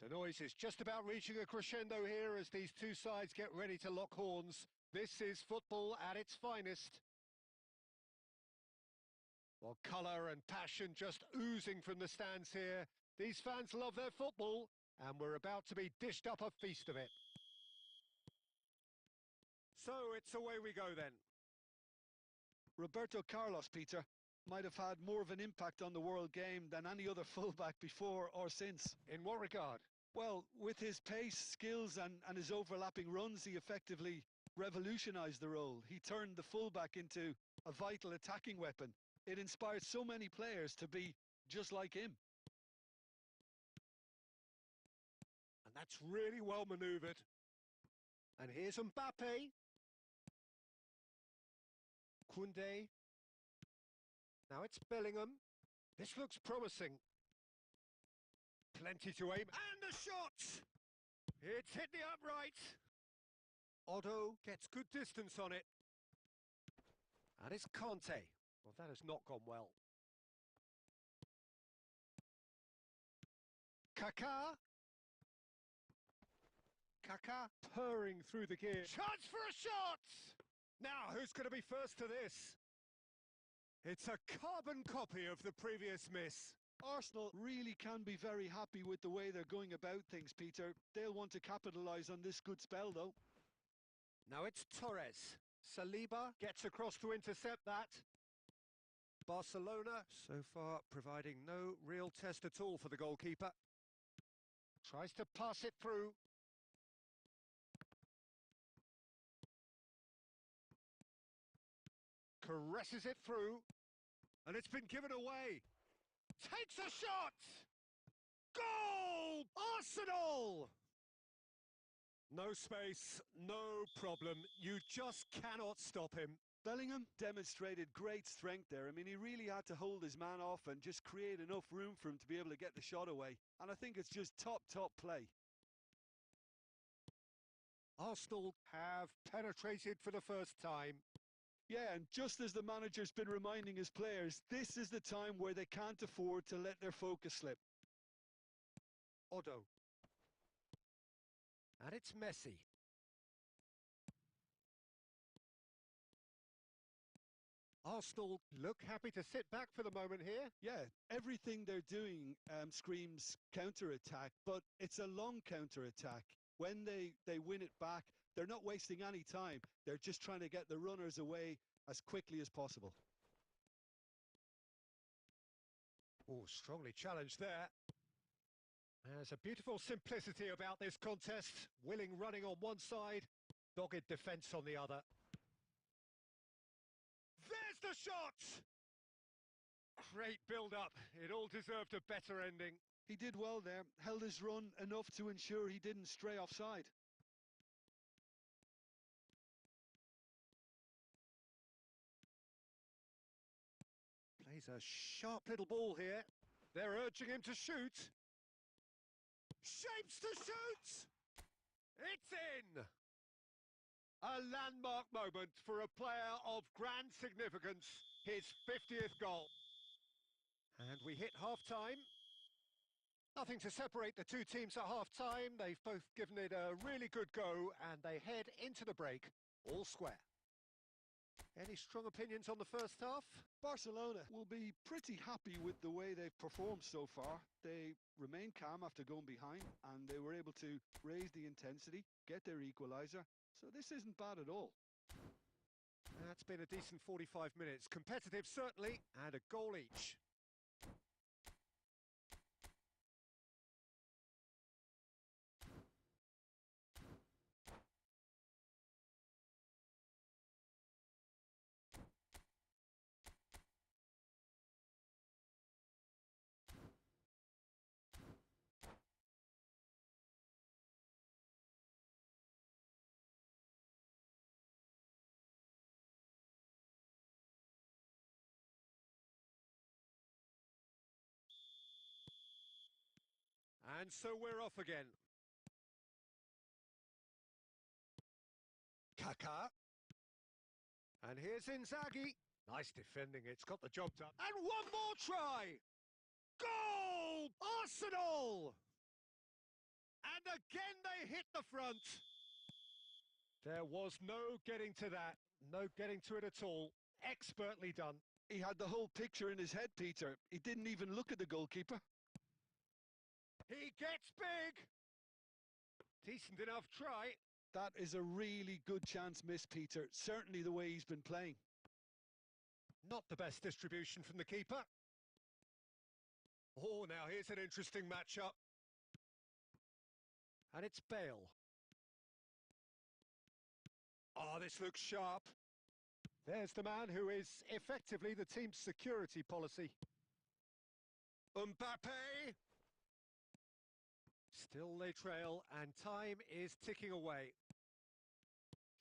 The noise is just about reaching a crescendo here as these two sides get ready to lock horns. This is football at its finest. Well, colour and passion just oozing from the stands here. These fans love their football, and we're about to be dished up a feast of it. So it's away we go then. Roberto Carlos, Peter, might have had more of an impact on the world game than any other fullback before or since. In what regard? Well, with his pace, skills and his overlapping runs, he effectively revolutionised the role. He turned the fullback into a vital attacking weapon. It inspired so many players to be just like him. And that's really well manoeuvred. And here's Mbappe. Koundé. Now it's Bellingham. This looks promising. Plenty to aim. And the shot! It's hit the upright. Otto gets good distance on it. And it's Conte. Well, that has not gone well. Kaká. Kaká purring through the gear. Chance for a shot! Now, who's going to be first to this? It's a carbon copy of the previous miss. Arsenal really can be very happy with the way they're going about things, Peter. They'll want to capitalise on this good spell, though. Now it's Torres. Saliba gets across to intercept that. Barcelona, so far, providing no real test at all for the goalkeeper. Tries to pass it through. Caresses it through. And it's been given away. Takes a shot! Goal! Arsenal! No space, no problem. You just cannot stop him. Bellingham demonstrated great strength there. I mean, he really had to hold his man off and just create enough room for him to be able to get the shot away. And I think it's just top play. Arsenal have penetrated for the first time. Yeah, and just as the manager's been reminding his players, this is the time where they can't afford to let their focus slip. Otto. And it's Messi. Arsenal look happy to sit back for the moment here. Yeah, everything they're doing screams counter-attack, but it's a long counter-attack. When they win it back, they're not wasting any time. They're just trying to get the runners away as quickly as possible. Oh, strongly challenged there. There's a beautiful simplicity about this contest. Willing running on one side, dogged defence on the other. There's the shot! Great build-up. It all deserved a better ending. He did well there, held his run enough to ensure he didn't stray offside. Plays a sharp little ball here. They're urging him to shoot. Shapes to shoot! It's in! A landmark moment for a player of grand significance. His 50th goal. And we hit half-time. Nothing to separate the two teams at half-time. They've both given it a really good go, and they head into the break all square. Any strong opinions on the first half? Barcelona will be pretty happy with the way they've performed so far. They remained calm after going behind, and they were able to raise the intensity, get their equaliser. So this isn't bad at all. That's been a decent 45 minutes. Competitive, certainly, and a goal each. And so we're off again. Kaká. And here's Inzaghi. Nice defending, it's got the job done. And one more try! Goal! Arsenal! And again they hit the front. There was no getting to that. No getting to it at all. Expertly done. He had the whole picture in his head, Peter. He didn't even look at the goalkeeper. He gets big. Decent enough try. That is a really good chance missed, Peter. Certainly the way he's been playing. Not the best distribution from the keeper. Oh, now here's an interesting matchup. And it's Bale. Oh, this looks sharp. There's the man who is effectively the team's security policy. Mbappe! Still they trail, and time is ticking away.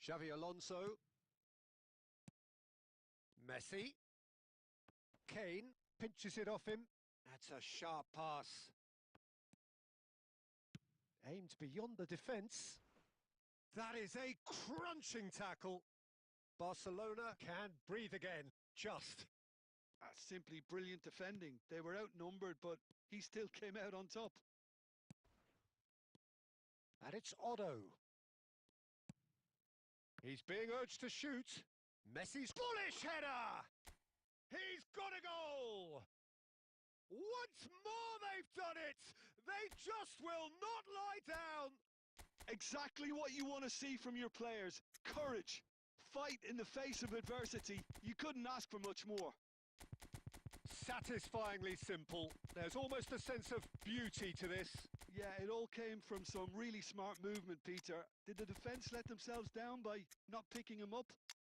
Xavi Alonso. Messi. Kane pinches it off him. That's a sharp pass. Aimed beyond the defence. That is a crunching tackle. Barcelona can breathe again. Just. That's simply brilliant defending. They were outnumbered, but he still came out on top. And it's Otto. He's being urged to shoot. Messi's bullish header! He's got a goal! Once more they've done it! They just will not lie down! Exactly what you want to see from your players. Courage. Fight in the face of adversity. You couldn't ask for much more. Satisfyingly simple. There's almost a sense of beauty to this. Yeah, it all came from some really smart movement, Peter. Did the defence let themselves down by not picking him up?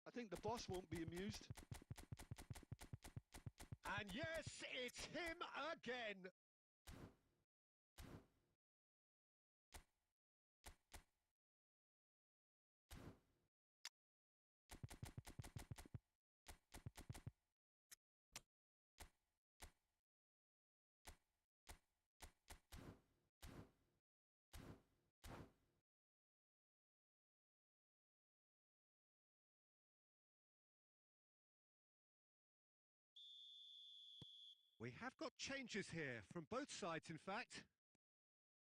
I think the boss won't be amused. And yes, it's him again. We have got changes here, from both sides in fact.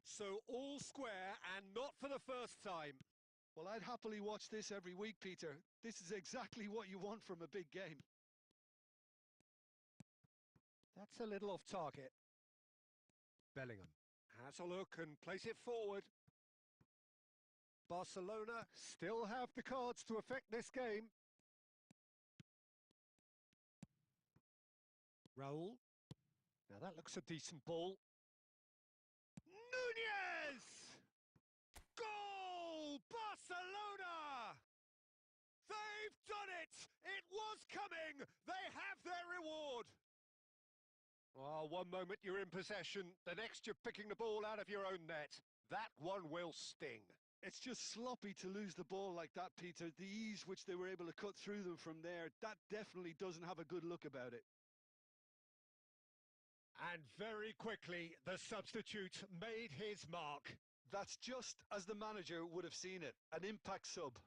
So all square and not for the first time. Well, I'd happily watch this every week, Peter. This is exactly what you want from a big game. That's a little off target. Bellingham has a look and plays it forward. Barcelona still have the cards to affect this game. Raul. Now that looks a decent ball. Nunez! Goal! Barcelona! They've done it! It was coming! They have their reward! Oh, one moment you're in possession, the next you're picking the ball out of your own net. That one will sting. It's just sloppy to lose the ball like that, Peter. The ease which they were able to cut through them from there, that definitely doesn't have a good look about it. And very quickly, the substitute made his mark. That's just as the manager would have seen it, an impact sub.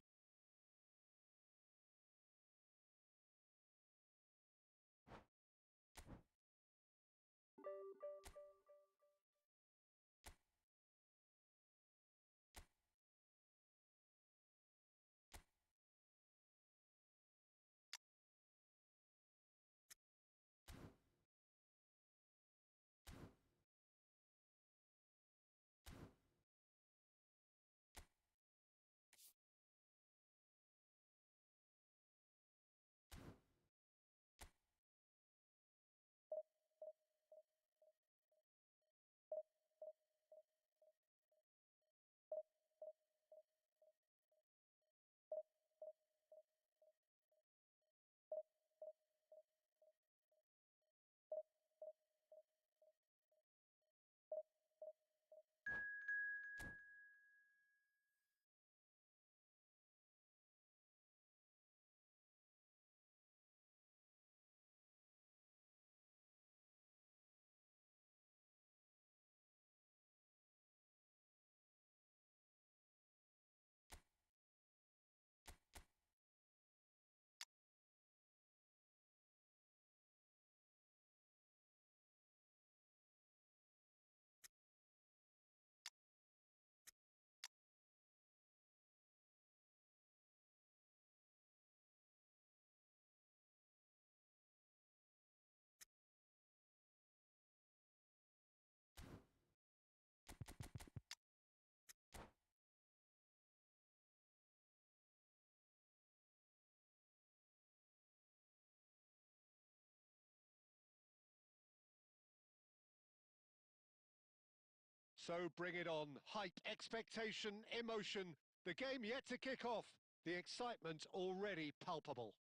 So bring it on. Hype, expectation, emotion. The game yet to kick off. The excitement already palpable.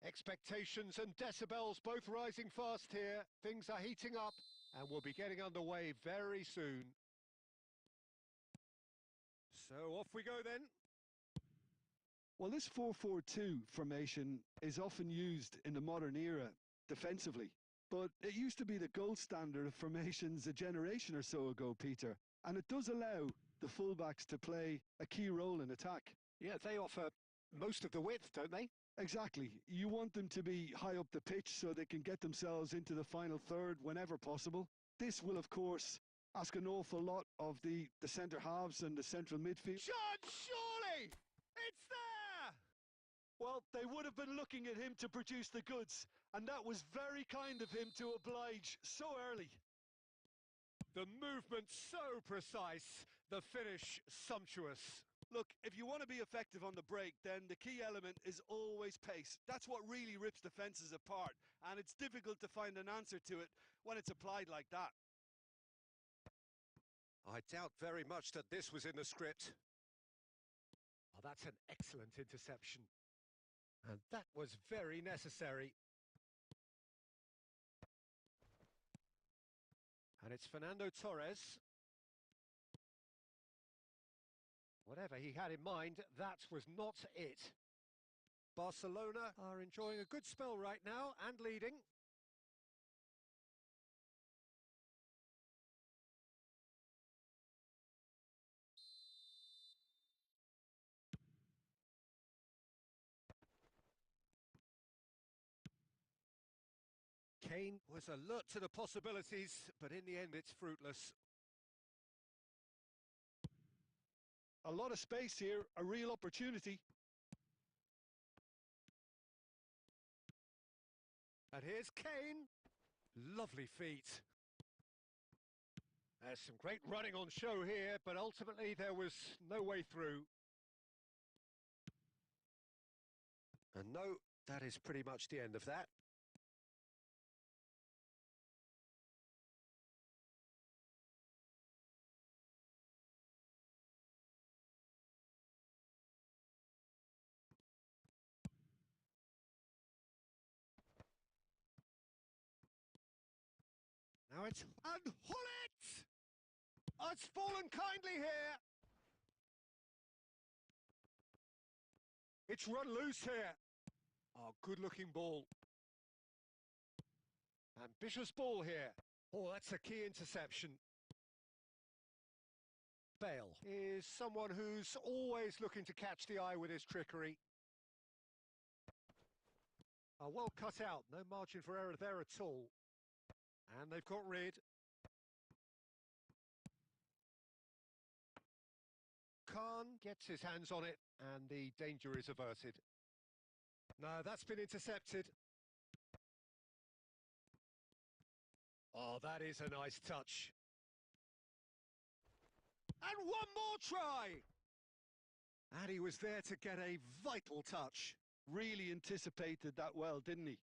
Expectations and decibels both rising fast here. Things are heating up and we'll be getting underway very soon. So off we go then. Well, this 4-4-2 formation is often used in the modern era defensively, but it used to be the gold standard of formations a generation or so ago, Peter, and it does allow the fullbacks to play a key role in attack. Yeah, they offer most of the width, don't they? Exactly. You want them to be high up the pitch so they can get themselves into the final third whenever possible. This will, of course, ask an awful lot of the centre halves and the central midfield. John, surely! It's there! Well, they would have been looking at him to produce the goods, and that was very kind of him to oblige so early. The movement so precise, the finish sumptuous. Look, if you want to be effective on the break, then the key element is always pace. That's what really rips defences apart, and it's difficult to find an answer to it when it's applied like that. I doubt very much that this was in the script. Oh, that's an excellent interception. And that was very necessary. And it's Fernando Torres. Whatever he had in mind, that was not it. Barcelona are enjoying a good spell right now and leading. Kane was alert to the possibilities, but in the end it's fruitless. A lot of space here, a real opportunity. And here's Kane. Lovely feet. There's some great running on show here, but ultimately there was no way through. And no, that is pretty much the end of that. Now it's Hullet! Oh, it's fallen kindly here. It's run loose here. Oh, good-looking ball. Ambitious ball here. Oh, that's a key interception. Bale is someone who's always looking to catch the eye with his trickery. Oh, well cut out. No margin for error there at all. And they've got rid. Khan gets his hands on it, and the danger is averted. No, that's been intercepted. Oh, that is a nice touch. And one more try! And he was there to get a vital touch. Really anticipated that well, didn't he?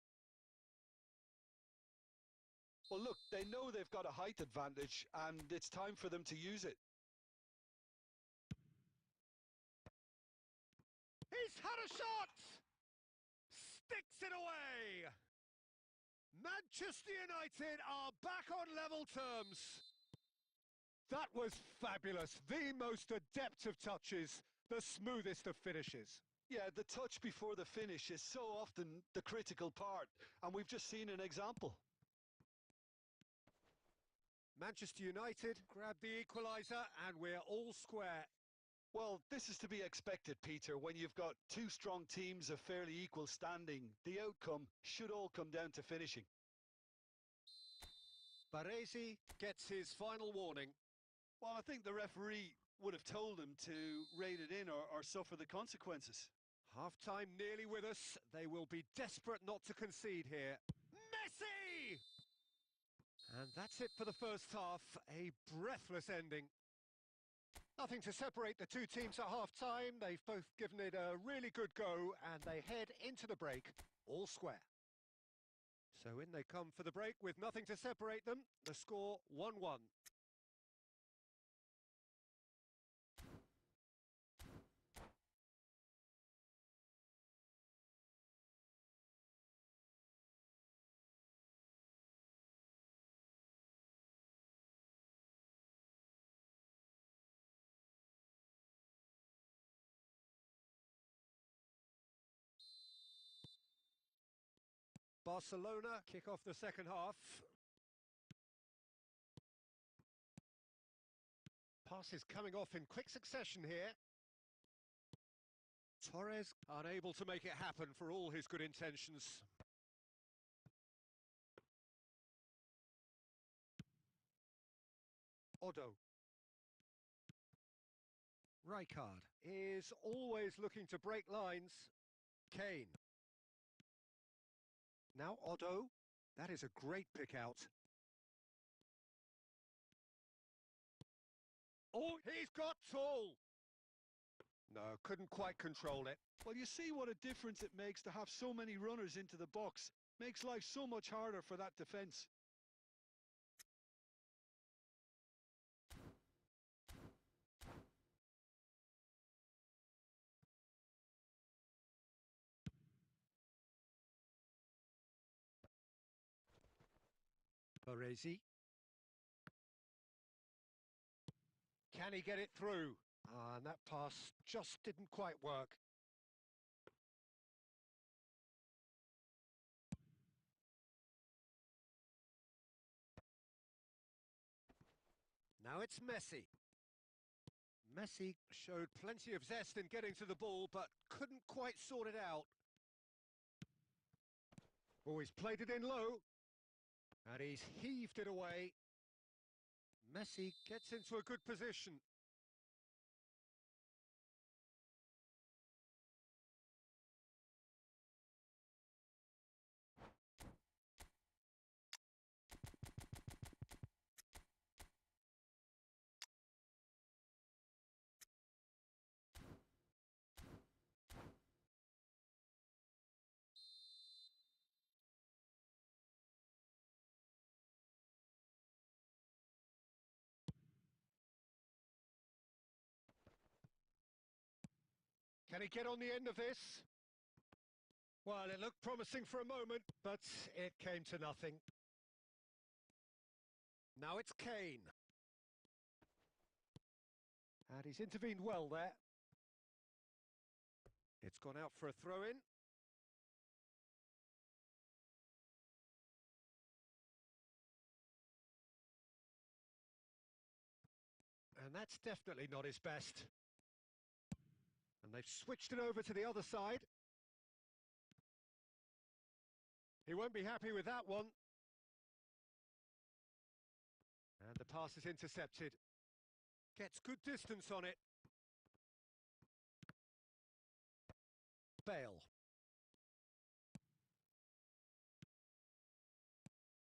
Well, look, they know they've got a height advantage, and it's time for them to use it. He's had a shot! Sticks it away! Manchester United are back on level terms. That was fabulous. The most adept of touches, the smoothest of finishes. Yeah, the touch before the finish is so often the critical part, and we've just seen an example. Manchester United grab the equaliser, and we're all square. Well, this is to be expected, Peter. When you've got two strong teams of fairly equal standing, the outcome should all come down to finishing. Baresi gets his final warning. Well, I think the referee would have told him to rate it in or suffer the consequences. Half-time nearly with us. They will be desperate not to concede here. Messi! And that's it for the first half. A breathless ending. Nothing to separate the two teams at half-time. They've both given it a really good go, and they head into the break all square. So in they come for the break with nothing to separate them. The score 1-1. Barcelona kick off the second half. Passes coming off in quick succession here. Torres unable to make it happen for all his good intentions. Otto. Rijkaard is always looking to break lines. Kane. Now Otto. That is a great pick out. Oh, he's got tall. No, couldn't quite control it. Well, you see what a difference it makes to have so many runners into the box. Makes life so much harder for that defence. Baresi. Can he get it through? And that pass just didn't quite work. Now it's Messi. Messi showed plenty of zest in getting to the ball, but couldn't quite sort it out. Oh, he's played it in low. And he's heaved it away. Messi gets into a good position. Can he get on the end of this? Well, it looked promising for a moment, but it came to nothing. Now it's Kane. And he's intervened well there. It's gone out for a throw-in. And that's definitely not his best. And they've switched it over to the other side. He won't be happy with that one. And the pass is intercepted. Gets good distance on it. Bale.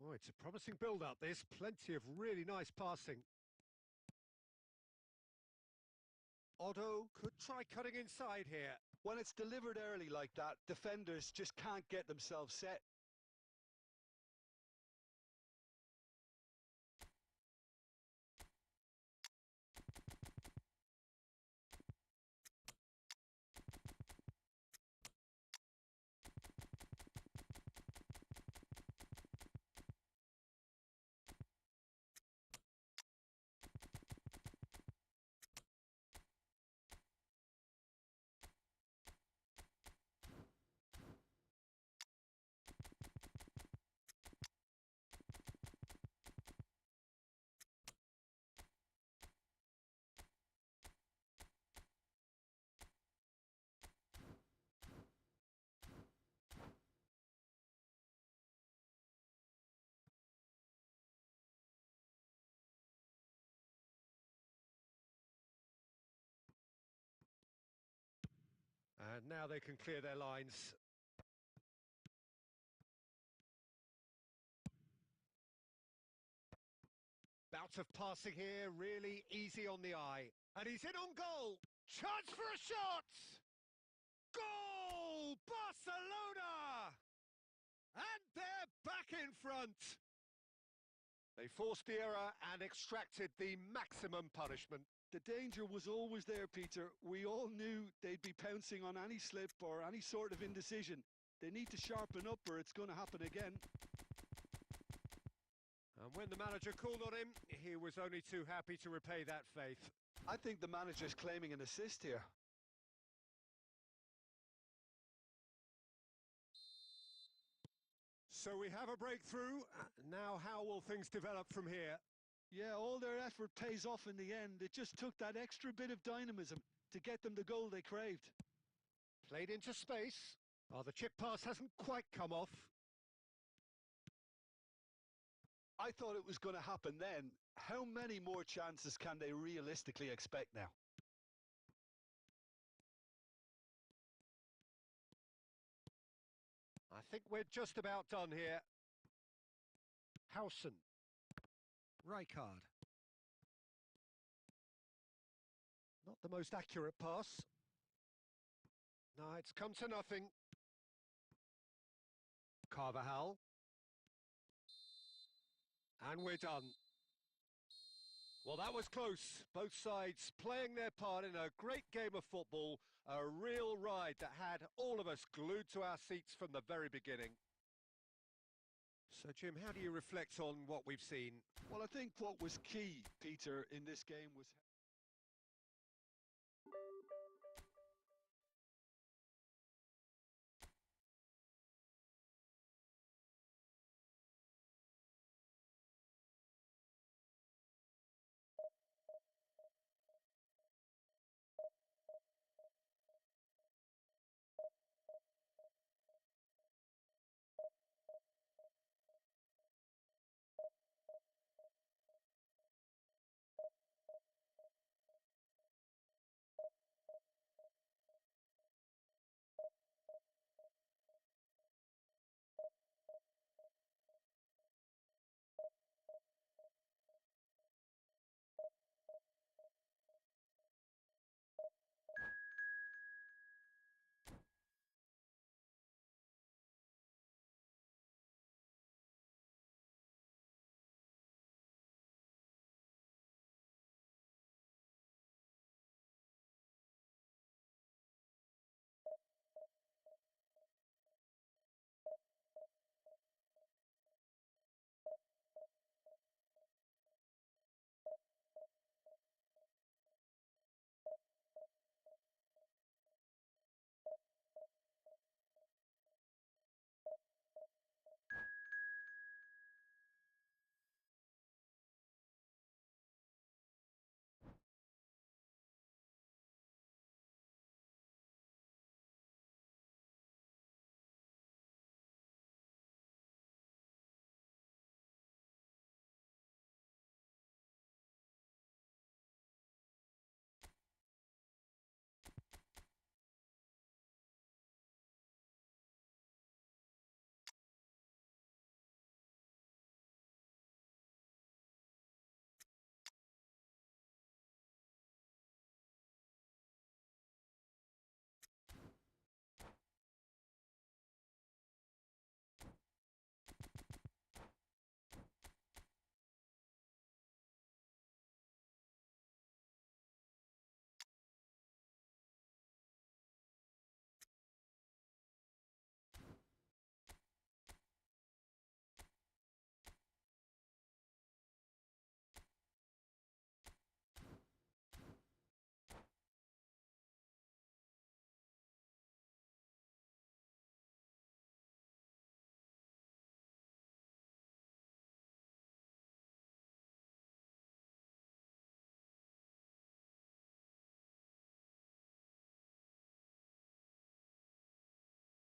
Oh, it's a promising build-up, this. Plenty of really nice passing. Otto could try cutting inside here. When it's delivered early like that, defenders just can't get themselves set. And now they can clear their lines. Bout of passing here, really easy on the eye. And he's in on goal. Chance for a shot! Goal! Barcelona! And they're back in front. They forced the error and extracted the maximum punishment. The danger was always there, Peter. We all knew they'd be pouncing on any slip or any sort of indecision. They need to sharpen up or it's going to happen again. And when the manager called on him, he was only too happy to repay that faith. I think the manager's claiming an assist here. So we have a breakthrough. Now how will things develop from here? Yeah, all their effort pays off in the end. It just took that extra bit of dynamism to get them the goal they craved. Played into space. Oh, the chip pass hasn't quite come off. I thought it was going to happen then. How many more chances can they realistically expect now? I think we're just about done here. Howson. Rijkaard. Not the most accurate pass. No, it's come to nothing. Carvajal. And we're done. Well, that was close. Both sides playing their part in a great game of football. A real ride that had all of us glued to our seats from the very beginning. So, Jim, how do you reflect on what we've seen? Well, I think what was key, Peter, in this game was...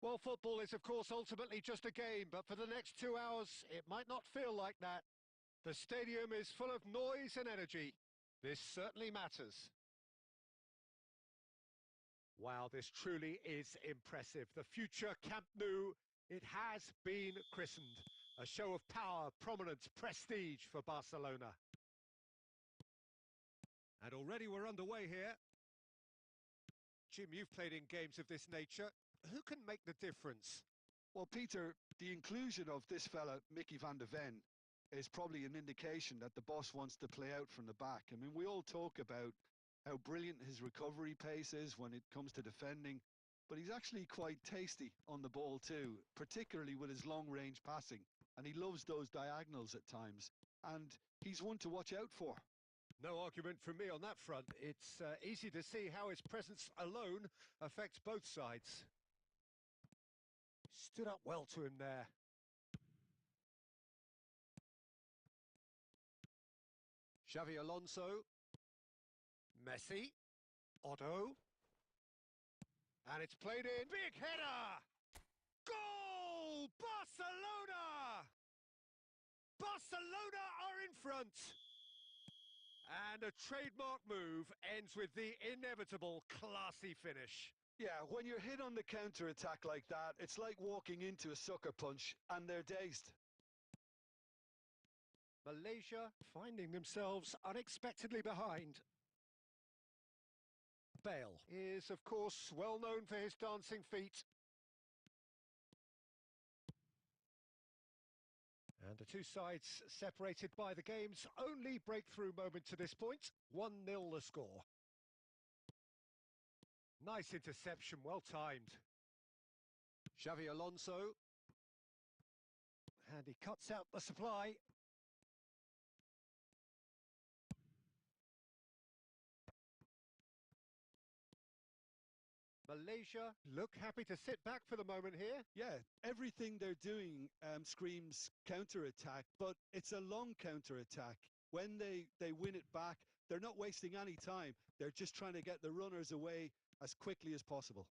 Well, football is, of course, ultimately just a game, but for the next 2 hours, it might not feel like that. The stadium is full of noise and energy. This certainly matters. Wow, this truly is impressive. The future Camp Nou, it has been christened. A show of power, prominence, prestige for Barcelona. And already we're underway here. Jim, you've played in games of this nature. Who can make the difference? Well, Peter, the inclusion of this fella, Mickey van de Ven, is probably an indication that the boss wants to play out from the back. I mean, we all talk about how brilliant his recovery pace is when it comes to defending, but he's actually quite tasty on the ball too, particularly with his long-range passing, and he loves those diagonals at times, and he's one to watch out for. No argument from me on that front. It's easy to see how his presence alone affects both sides. Stood up well to him there. Xavi Alonso. Messi. Otto. And it's played in. Big header! Goal! Barcelona! Barcelona are in front. And a trademark move ends with the inevitable classy finish. Yeah, when you're hit on the counter-attack like that, it's like walking into a sucker punch, and they're dazed. Malaysia finding themselves unexpectedly behind. Bale is, of course, well known for his dancing feet. And the two sides separated by the game's only breakthrough moment to this point. 1-0 the score. Nice interception, well timed. Xavi Alonso. And he cuts out the supply. Malaysia look happy to sit back for the moment here. Yeah, everything they're doing screams counter-attack, but it's a long counter-attack. When they win it back, they're not wasting any time. They're just trying to get the runners away as quickly as possible.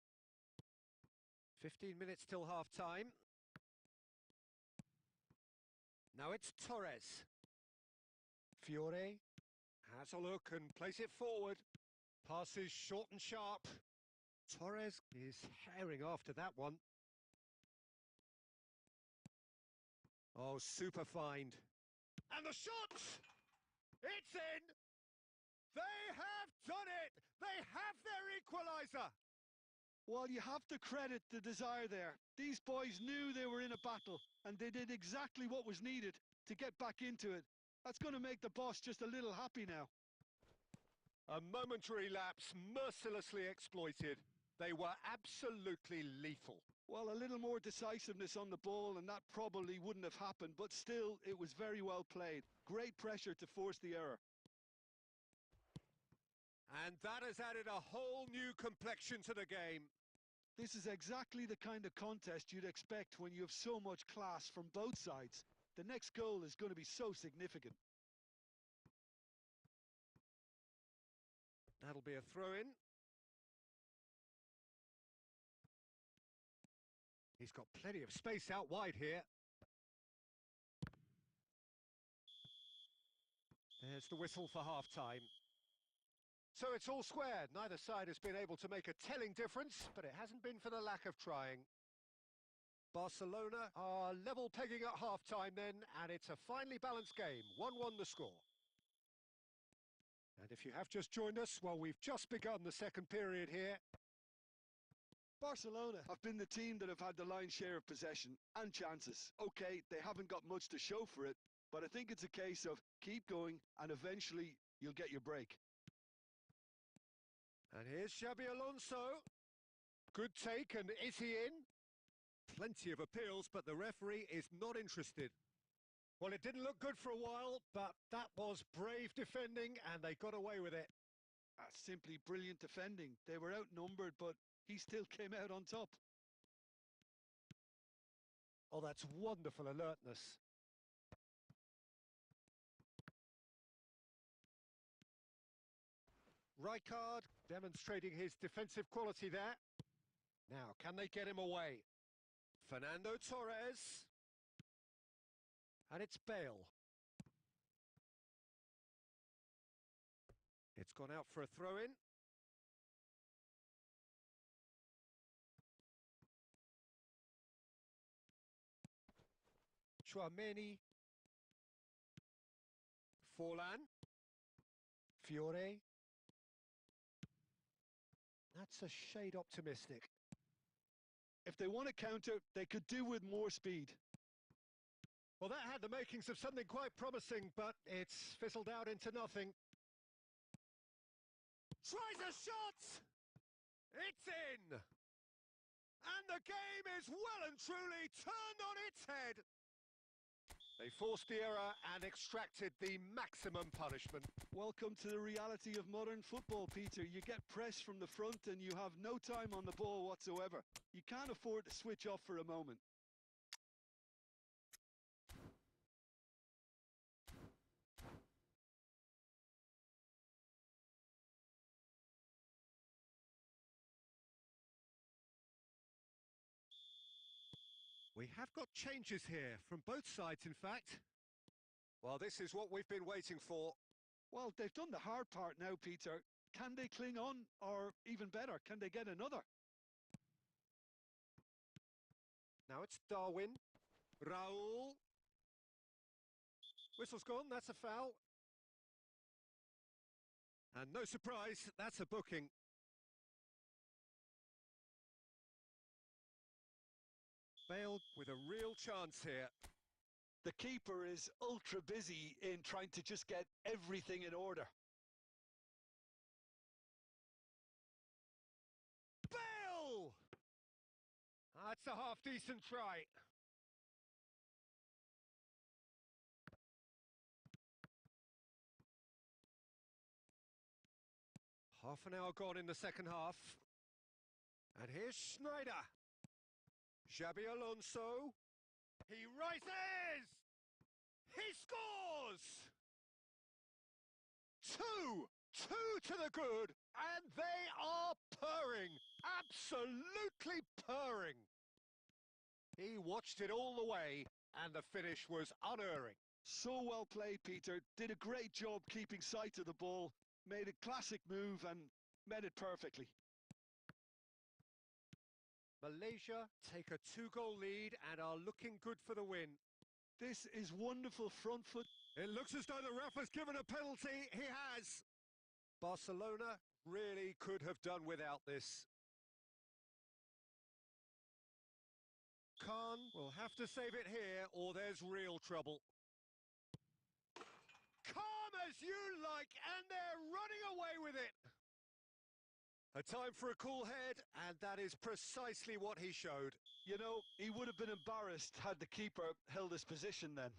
15 minutes till half-time. Now it's Torres. Fiore has a look and plays it forward. Passes short and sharp. Torres is herring after that one. Oh, super find. And the shot! It's in! They have done it! They have their equaliser! Well, you have to credit the desire there. These boys knew they were in a battle, and they did exactly what was needed to get back into it. That's going to make the boss just a little happy now. A momentary lapse mercilessly exploited. They were absolutely lethal. Well, a little more decisiveness on the ball, and that probably wouldn't have happened, but still, it was very well played. Great pressure to force the error. And that has added a whole new complexion to the game. This is exactly the kind of contest you'd expect when you have so much class from both sides. The next goal is going to be so significant. That'll be a throw-in. He's got plenty of space out wide here. There's the whistle for half-time. So it's all square. Neither side has been able to make a telling difference, but it hasn't been for the lack of trying. Barcelona are level pegging at half-time then, and it's a finely balanced game. 1-1 the score. And if you have just joined us, well, we've just begun the second period here. Barcelona have been the team that have had the lion's share of possession and chances. Okay, they haven't got much to show for it, but I think it's a case of keep going and eventually you'll get your break. And here's Xabi Alonso. Good take, and is he in? Plenty of appeals, but the referee is not interested. Well, it didn't look good for a while, but that was brave defending, and they got away with it. Simply brilliant defending. They were outnumbered, but he still came out on top. Oh, that's wonderful alertness. Rijkaard demonstrating his defensive quality there. Now, can they get him away? Fernando Torres. And it's Bale. It's gone out for a throw-in. Chouameni. Forlan. Fiore. That's a shade optimistic. If they want to counter, they could do with more speed. Well, that had the makings of something quite promising, but it's fizzled out into nothing. Tries a shot! It's in! And the game is well and truly turned on its head. They forced the error and extracted the maximum punishment. Welcome to the reality of modern football, Peter. You get pressed from the front and you have no time on the ball whatsoever. You can't afford to switch off for a moment. We have got changes here, from both sides in fact. Well, this is what we've been waiting for. Well, they've done the hard part now, Peter. Can they cling on, or even better, can they get another? Now it's Darwin. Raul. Whistle's gone, that's a foul. And no surprise, that's a booking. Bale with a real chance here. The keeper is ultra busy in trying to just get everything in order. Bale! That's a half-decent try. Half an hour gone in the second half. And here's Schneider. Xabi Alonso. He rises! He scores! Two to the good, and they are purring. Absolutely purring. He watched it all the way, and the finish was unerring. So well played, Peter. Did a great job keeping sight of the ball. Made a classic move and met it perfectly. Malaysia take a 2-goal lead and are looking good for the win. This is wonderful front foot. It looks as though the ref has given a penalty. He has. Barcelona really could have done without this. Khan will have to save it here or there's real trouble. Calm as you like, and they're running away with it. A time for a cool head, and that is precisely what he showed. You know, he would have been embarrassed had the keeper held his position then.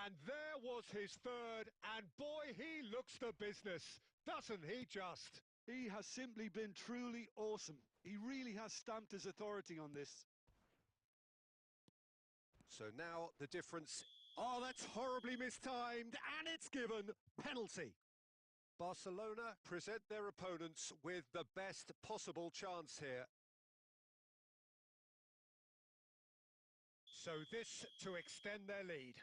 And there was his third, and boy, he looks the business, doesn't he just? He has simply been truly awesome. He really has stamped his authority on this. So now the difference... Oh, that's horribly mistimed, and it's given. Penalty. Barcelona present their opponents with the best possible chance here. So this to extend their lead.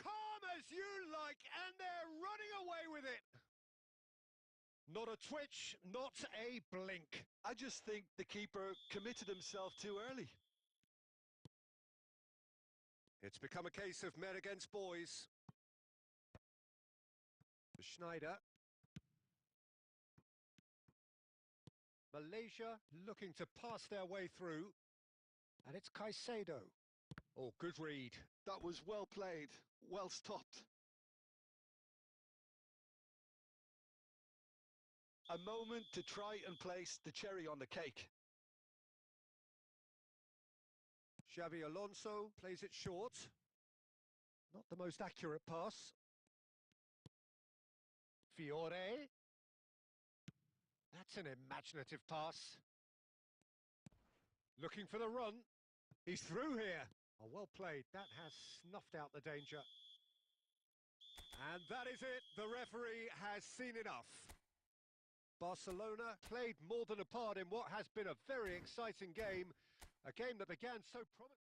Calm as you like, and they're running away with it. Not a twitch, not a blink. I just think the keeper committed himself too early. It's become a case of men against boys. Schneider. Malaysia looking to pass their way through. And it's Caicedo. Oh, good read. That was well played, well stopped. A moment to try and place the cherry on the cake. Xabi Alonso plays it short. Not the most accurate pass. Fiore. That's an imaginative pass. Looking for the run. He's through here. Oh, well played. That has snuffed out the danger. And that is it. The referee has seen enough. Barcelona played more than a part in what has been a very exciting game. A game that began so promising.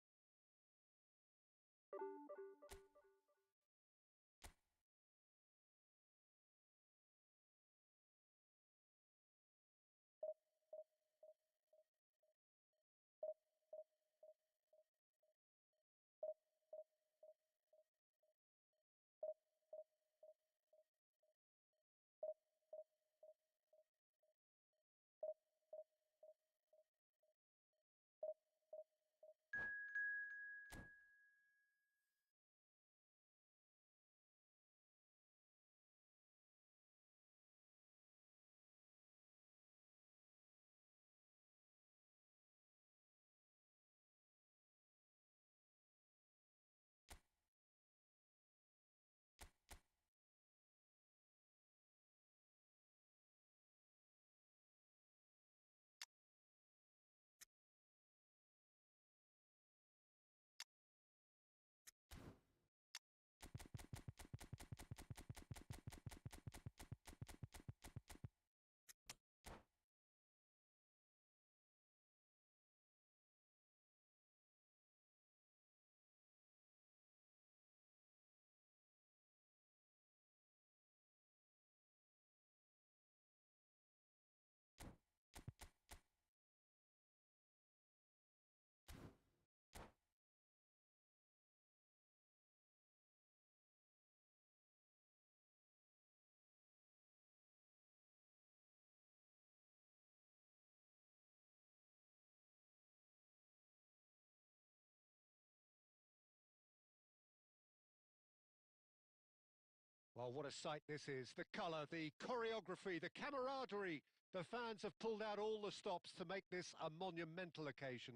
Well, what a sight this is. The colour, the choreography, the camaraderie. The fans have pulled out all the stops to make this a monumental occasion.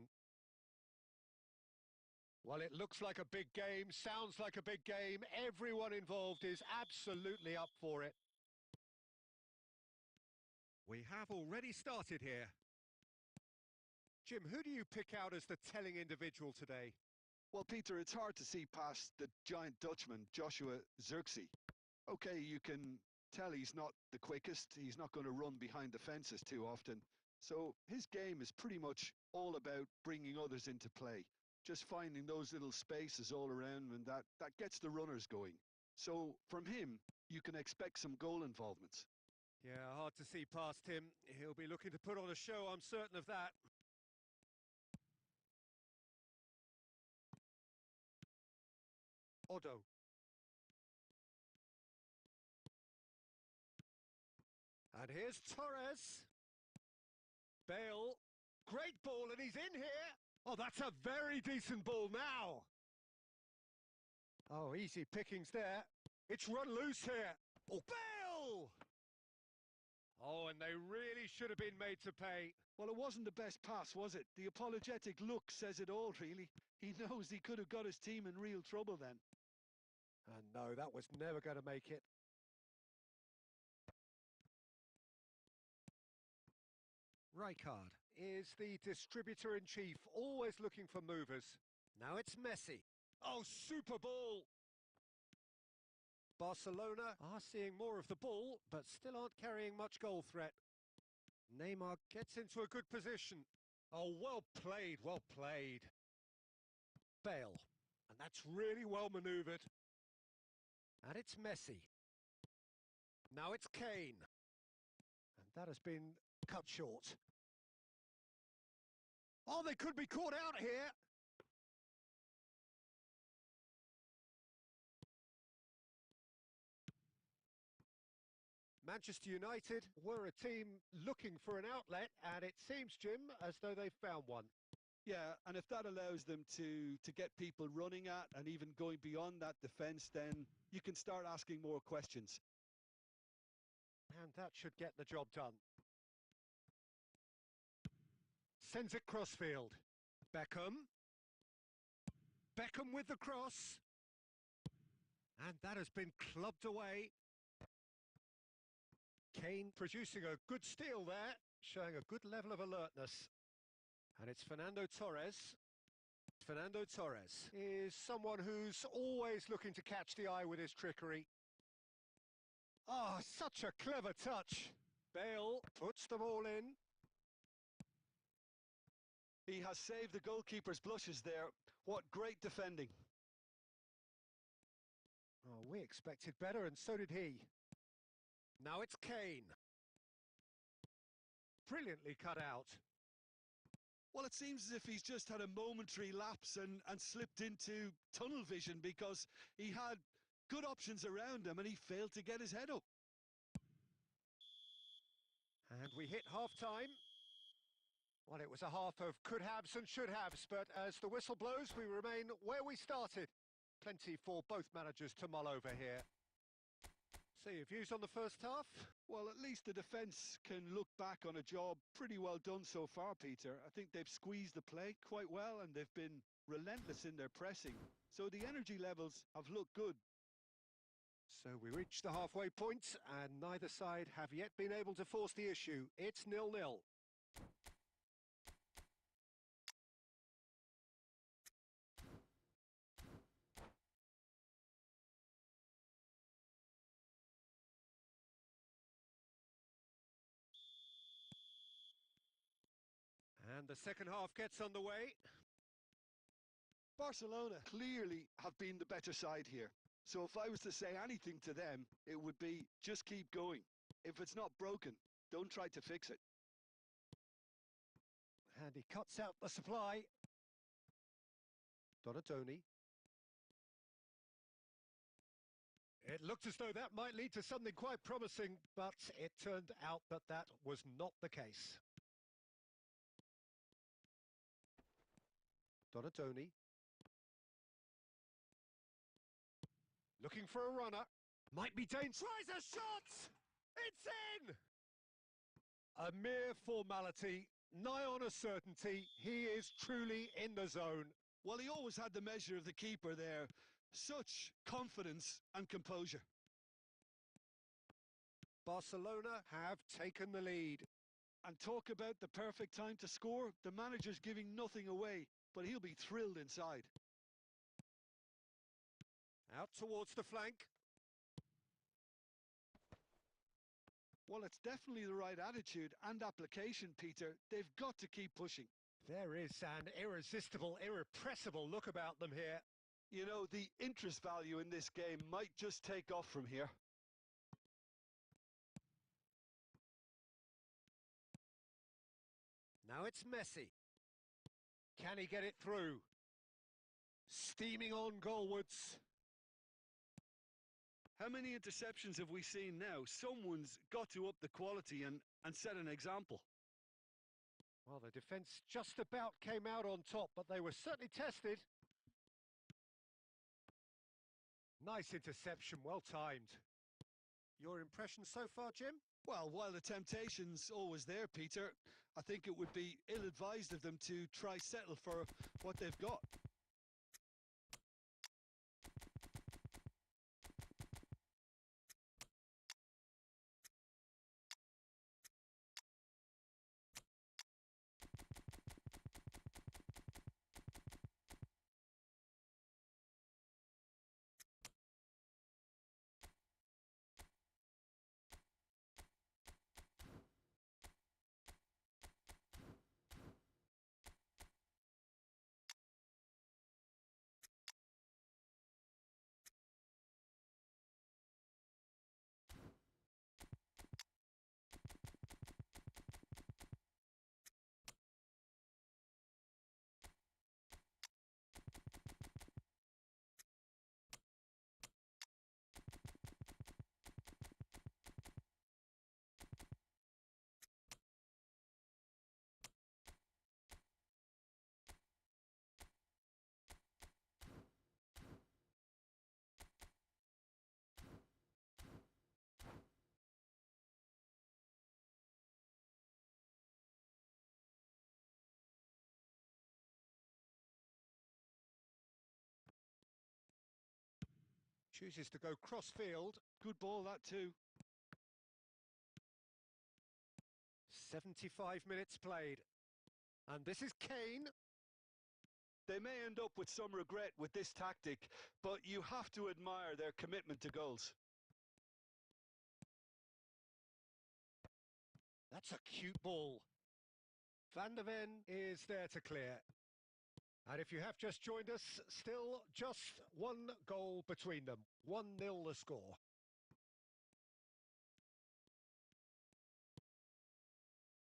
Well, it looks like a big game, sounds like a big game. Everyone involved is absolutely up for it. We have already started here. Jim, who do you pick out as the telling individual today? Well, Peter, it's hard to see past the giant Dutchman, Joshua Zirkzee. Okay, you can tell he's not the quickest. He's not going to run behind the fences too often. So his game is pretty much all about bringing others into play. Just finding those little spaces all around, and that gets the runners going. So from him, you can expect some goal involvements. Yeah, hard to see past him. He'll be looking to put on a show, I'm certain of that. Odo. And here's Torres. Bale. Great ball, and he's in here. Oh, that's a very decent ball now. Oh, easy pickings there. It's run loose here. Oh, Bale! Oh, and they really should have been made to pay. Well, it wasn't the best pass, was it? The apologetic look says it all, really. He knows he could have got his team in real trouble then. And no, that was never going to make it. Rijkaard is the distributor-in-chief, always looking for movers. Now it's Messi. Oh, super ball! Barcelona are seeing more of the ball, but still aren't carrying much goal threat. Neymar gets into a good position. Oh, well played, well played. Bale, and that's really well manoeuvred. And it's Messi. Now it's Kane. And that has been cut short. Oh, they could be caught out here. Manchester United were a team looking for an outlet, and it seems, Jim, as though they've found one. Yeah, and if that allows them to get people running at and even going beyond that defence, then you can start asking more questions. And that should get the job done. Sends it crossfield. Beckham. Beckham with the cross. And that has been clubbed away. Kane producing a good steal there, showing a good level of alertness. And it's Fernando Torres. Fernando Torres is someone who's always looking to catch the eye with his trickery. Ah, oh, such a clever touch. Bale puts them all in. He has saved the goalkeeper's blushes there. What great defending. Oh, we expected better, and so did he. Now it's Kane. Brilliantly cut out. Well, it seems as if he's just had a momentary lapse and slipped into tunnel vision, because he had good options around him and he failed to get his head up. And we hit half-time. Well, it was a half of could-haves and should-haves, but as the whistle blows, we remain where we started. Plenty for both managers to mull over here. So your views on the first half? Well, at least the defence can look back on a job pretty well done so far, Peter. I think they've squeezed the play quite well and they've been relentless in their pressing. So the energy levels have looked good. So we reach the halfway point and neither side have yet been able to force the issue. It's 0-0. And the second half gets underway. Barcelona clearly have been the better side here. So if I was to say anything to them, it would be just keep going. If it's not broken, don't try to fix it. And he cuts out the supply. Donatoni. It looked as though that might lead to something quite promising, but it turned out that that was not the case. Donatoni. Looking for a runner. Might be dangerous. Tries a shot! It's in! A mere formality, nigh on a certainty. He is truly in the zone. Well, he always had the measure of the keeper there. Such confidence and composure. Barcelona have taken the lead. And talk about the perfect time to score. The manager's giving nothing away, but he'll be thrilled inside. Out towards the flank. Well, it's definitely the right attitude and application, Peter. They've got to keep pushing. There is an irresistible, irrepressible look about them here. You know, the interest value in this game might just take off from here. Now it's Messi. Can he get it through? Steaming on goalwards. How many interceptions have we seen now? Someone's got to up the quality and set an example. Well, the defence just about came out on top, but they were certainly tested. Nice interception, well timed. Your impression so far, Jim? Well, while the temptation's always there, Peter, I think it would be ill-advised of them to try settle for what they've got. Chooses to go cross-field. Good ball, that too. 75 minutes played. And this is Kane. They may end up with some regret with this tactic, but you have to admire their commitment to goals. That's a cute ball. Van der Ven is there to clear. And if you have just joined us, still just one goal between them. 1-0 the score.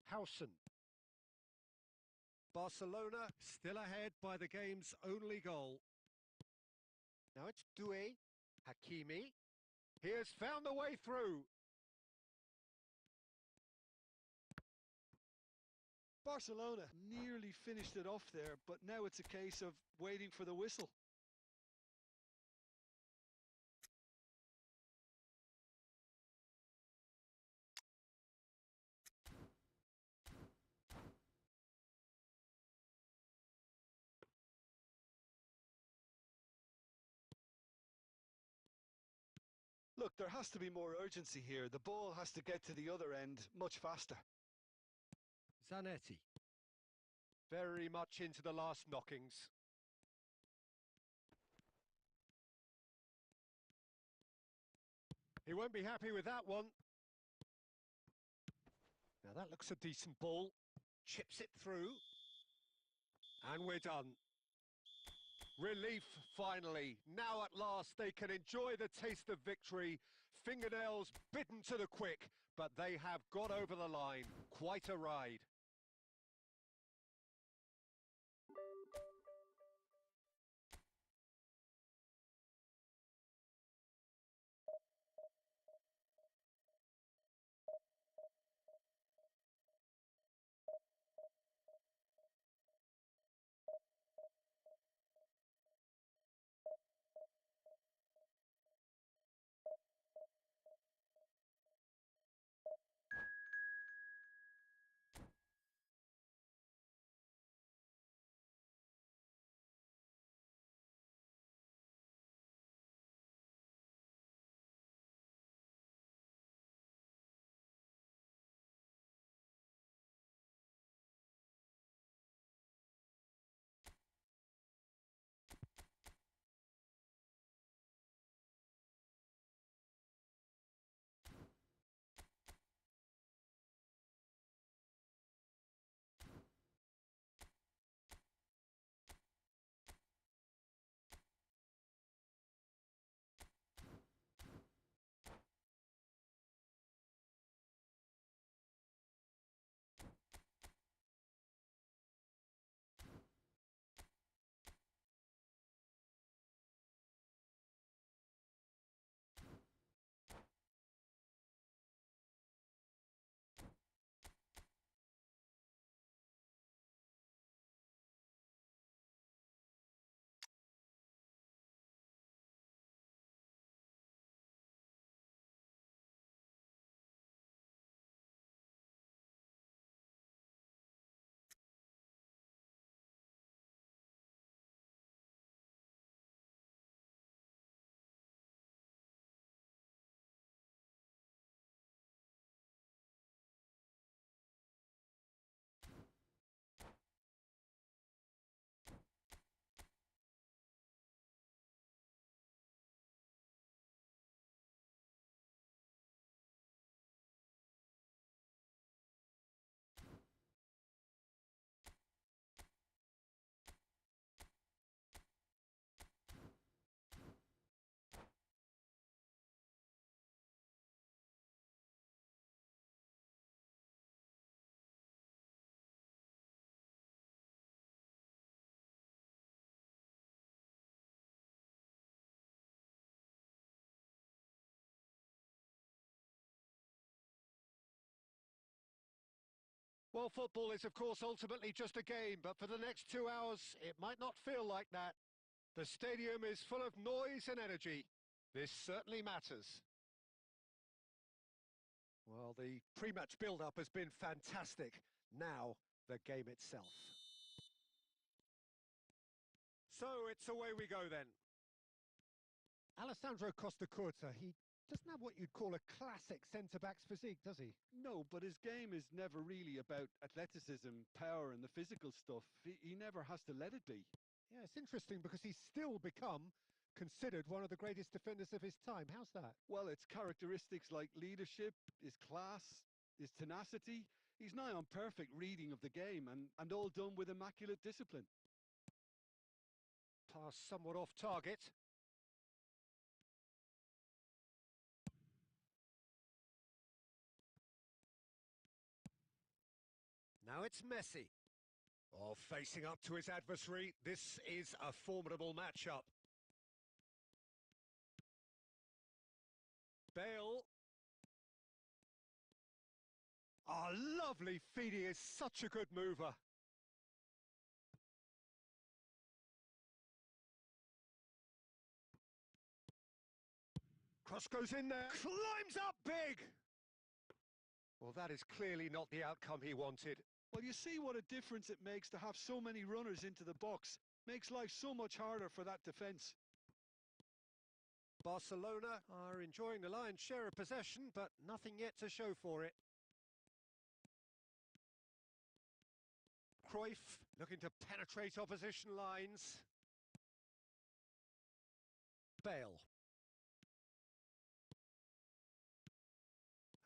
Howson. Barcelona still ahead by the game's only goal. Now it's Doué. Hakimi. He has found the way through. Barcelona nearly finished it off there, but now it's a case of waiting for the whistle. Look, there has to be more urgency here. The ball has to get to the other end much faster. Zanetti. Very much into the last knockings. He won't be happy with that one. Now that looks a decent ball. Chips it through. And we're done. Relief, finally. Now at last they can enjoy the taste of victory. Fingernails bitten to the quick, but they have got over the line. Quite a ride. Well, football is, of course, ultimately just a game, but for the next 2 hours, it might not feel like that. The stadium is full of noise and energy. This certainly matters. Well, the pre-match build-up has been fantastic. Now, the game itself. So, it's away we go then. Alessandro Costa Curta, he doesn't have what you'd call a classic centre-back's physique, does he? No, but his game is never really about athleticism, power and the physical stuff. He never has to let it be. Yeah, it's interesting because he's still become considered one of the greatest defenders of his time. How's that? Well, it's characteristics like leadership, his class, his tenacity. He's nigh on perfect reading of the game and all done with immaculate discipline. Pass somewhat off target. Now it's Messi. Oh, facing up to his adversary, this is a formidable matchup. Bale. Oh, lovely feed. He is such a good mover. Cross goes in there. Climbs up big. Well, that is clearly not the outcome he wanted. Well, you see what a difference it makes to have so many runners into the box. Makes life so much harder for that defence. Barcelona are enjoying the lion's share of possession, but nothing yet to show for it. Cruyff looking to penetrate opposition lines. Bale.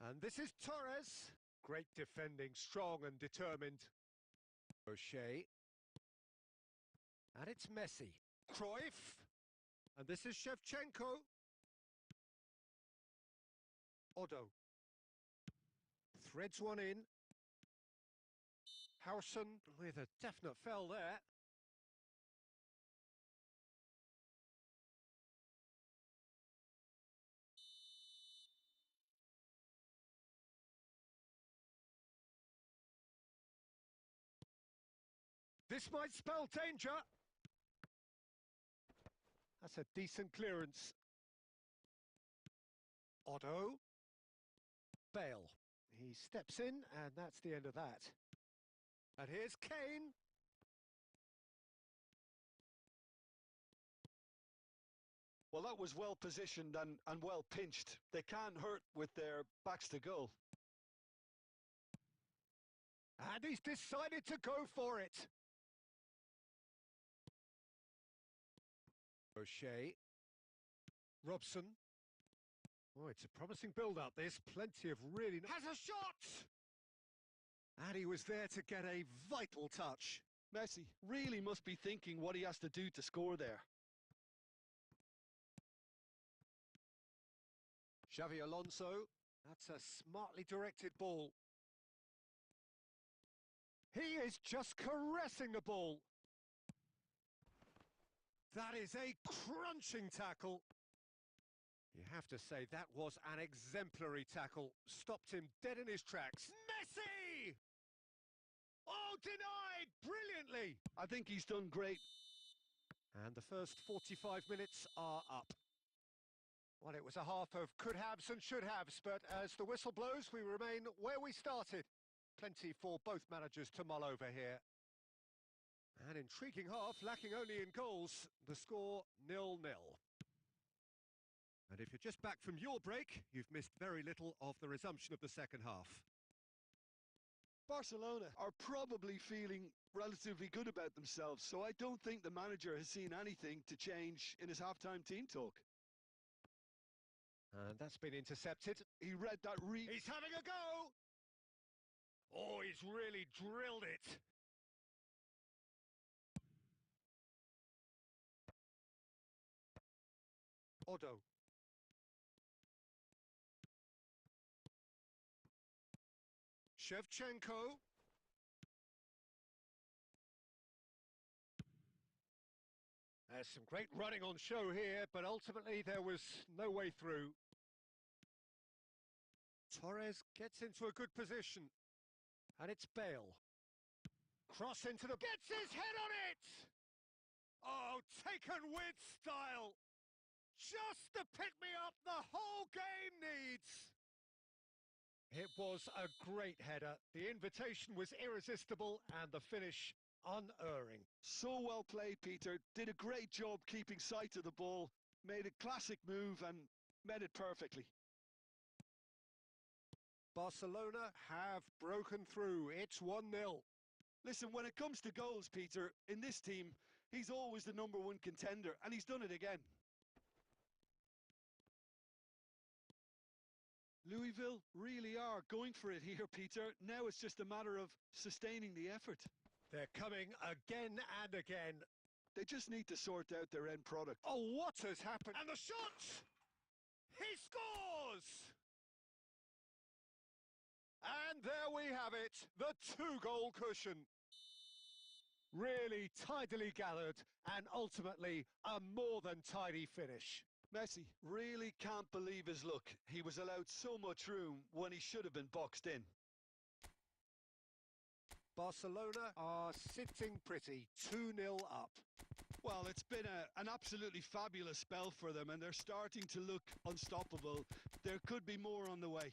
And this is Torres. Great defending, strong and determined. O'Shea. And it's Messi. Cruyff. And this is Shevchenko. Odo. Threads one in. Howson with a definite foul there. This might spell danger. That's a decent clearance. Otto. Bale. He steps in, and that's the end of that. And here's Kane. Well, that was well positioned and well pinched. They can't hurt with their backs to goal. And he's decided to go for it. O'Shea. Robson. Oh, it's a promising build-up. There's plenty of really... Has a shot! And he was there to get a vital touch. Messi really must be thinking what he has to do to score there. Xavi Alonso. That's a smartly directed ball. He is just caressing the ball. That is a crunching tackle. You have to say that was an exemplary tackle. Stopped him dead in his tracks. Messi! Oh, denied brilliantly. I think he's done great. And the first 45 minutes are up. Well, it was a half of could-haves and should-haves, but as the whistle blows, we remain where we started. Plenty for both managers to mull over here. An intriguing half, lacking only in goals. The score 0-0. And if you're just back from your break, you've missed very little of the resumption of the second half. Barcelona are probably feeling relatively good about themselves, so I don't think the manager has seen anything to change in his half-time team talk. And that's been intercepted. He read that He's having a go! Oh, he's really drilled it. Odo. Shevchenko. There's some great running on show here, but ultimately there was no way through. Torres gets into a good position. And it's Bale. Cross into the... Gets his head on it! Oh, taken with style. Just the pick-me-up the whole game needs. It was a great header. The invitation was irresistible and the finish unerring. So well played, Peter. Did a great job keeping sight of the ball. Made a classic move and met it perfectly. Barcelona have broken through. It's 1-0. Listen, when it comes to goals, Peter, in this team, he's always the #1 contender, and he's done it again. Louisville really are going for it here, Peter. Now it's just a matter of sustaining the effort. They're coming again and again. They just need to sort out their end product. Oh, what has happened? And the shot! He scores! And there we have it, the 2-goal cushion. Really tidily gathered and ultimately a more than tidy finish. Messi really can't believe his luck. He was allowed so much room when he should have been boxed in. Barcelona are sitting pretty, 2-0 up. Well, it's been an absolutely fabulous spell for them, and they're starting to look unstoppable. There could be more on the way.